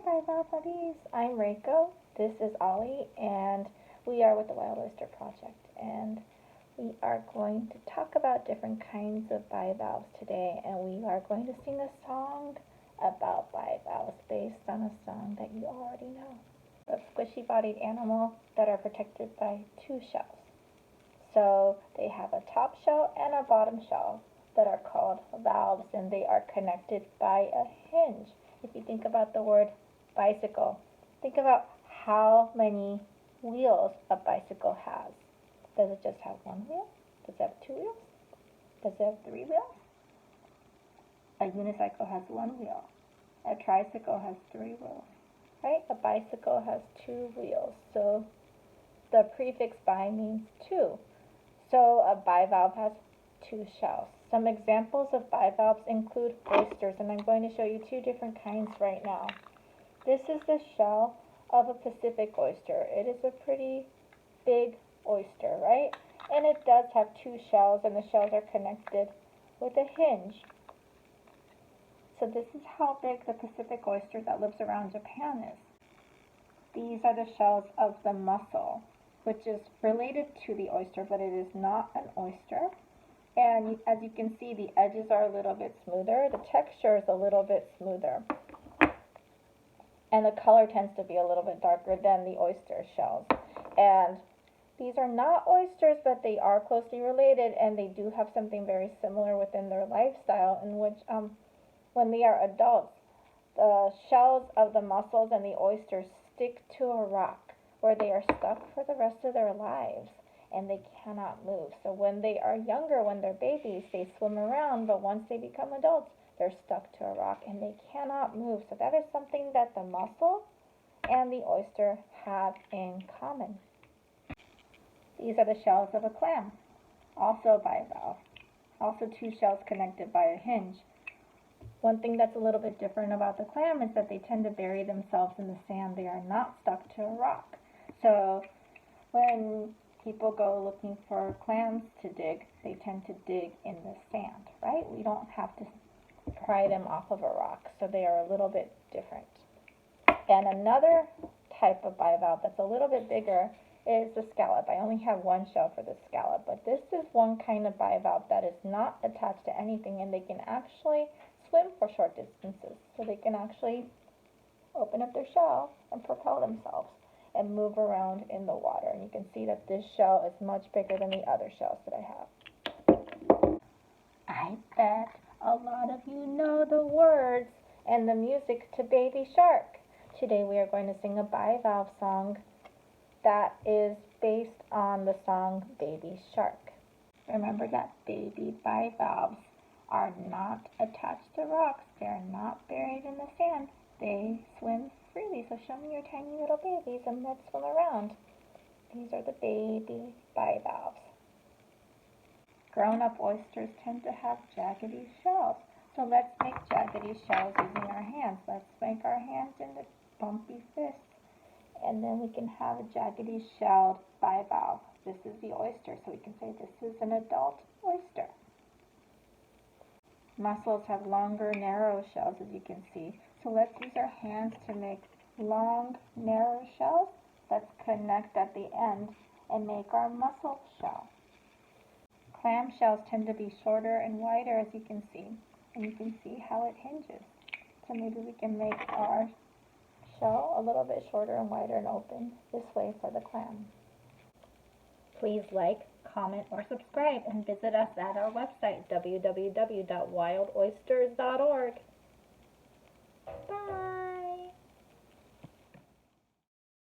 Bivalve buddies, I'm Reiko, this is Ollie, and we are with the Wild Oyster Project, and we are going to talk about different kinds of bivalves today, and we are going to sing a song about bivalves based on a song that you already know. A squishy-bodied animal that are protected by two shells. So they have a top shell and a bottom shell that are called valves, and they are connected by a hinge. If you think about the word bicycle, think about how many wheels a bicycle has. Does it just have one wheel? Does it have two wheels? Does it have three wheels? A unicycle has one wheel. A tricycle has three wheels, right? A bicycle has two wheels. So the prefix bi means two. So a bivalve has two shells. Some examples of bivalves include oysters, and I'm going to show you two different kinds right now. This is the shell of a Pacific oyster. It is a pretty big oyster, right? And it does have two shells, and the shells are connected with a hinge. So this is how big the Pacific oyster that lives around Japan is. These are the shells of the mussel, which is related to the oyster, but it is not an oyster. And as you can see, the edges are a little bit smoother. The texture is a little bit smoother. And the color tends to be a little bit darker than the oyster shells. And these are not oysters, but they are closely related, and they do have something very similar within their lifestyle, in which when they are adults, the shells of the mussels and the oysters stick to a rock where they are stuck for the rest of their lives. And they cannot move. So when they are younger, when they're babies, they swim around, but once they become adults, they're stuck to a rock and they cannot move. So that is something that the mussel and the oyster have in common. These are the shells of a clam, also a bivalve. Also two shells connected by a hinge. One thing that's a little bit different about the clam is that they tend to bury themselves in the sand. They are not stuck to a rock. So when people go looking for clams to dig, they tend to dig in the sand, right? We don't have to pry them off of a rock, so they are a little bit different. And another type of bivalve that's a little bit bigger is the scallop. I only have one shell for the scallop, but this is one kind of bivalve that is not attached to anything, and they can actually swim for short distances. So they can actually open up their shell and propel themselves and move around in the water. And you can see that this shell is much bigger than the other shells that I have. I bet a lot of you know the words and the music to Baby Shark. Today we are going to sing a bivalve song that is based on the song Baby Shark. Remember that baby bivalves are not attached to rocks. They're not buried in the sand. They swim freely. So show me your tiny little babies and let's swim around. These are the baby bivalves. Grown-up oysters tend to have jaggedy shells. So let's make jaggedy shells using our hands. Let's make our hands into bumpy fists. And then we can have a jaggedy shelled bivalve. This is the oyster, so we can say this is an adult oyster. Mussels have longer, narrow shells, as you can see. So let's use our hands to make long, narrow shells. Let's connect at the end and make our mussel shell. Clam shells tend to be shorter and wider, as you can see. And you can see how it hinges. So maybe we can make our shell a little bit shorter and wider and open this way for the clam. Please like, comment, or subscribe, and visit us at our website, www.wildoysters.org.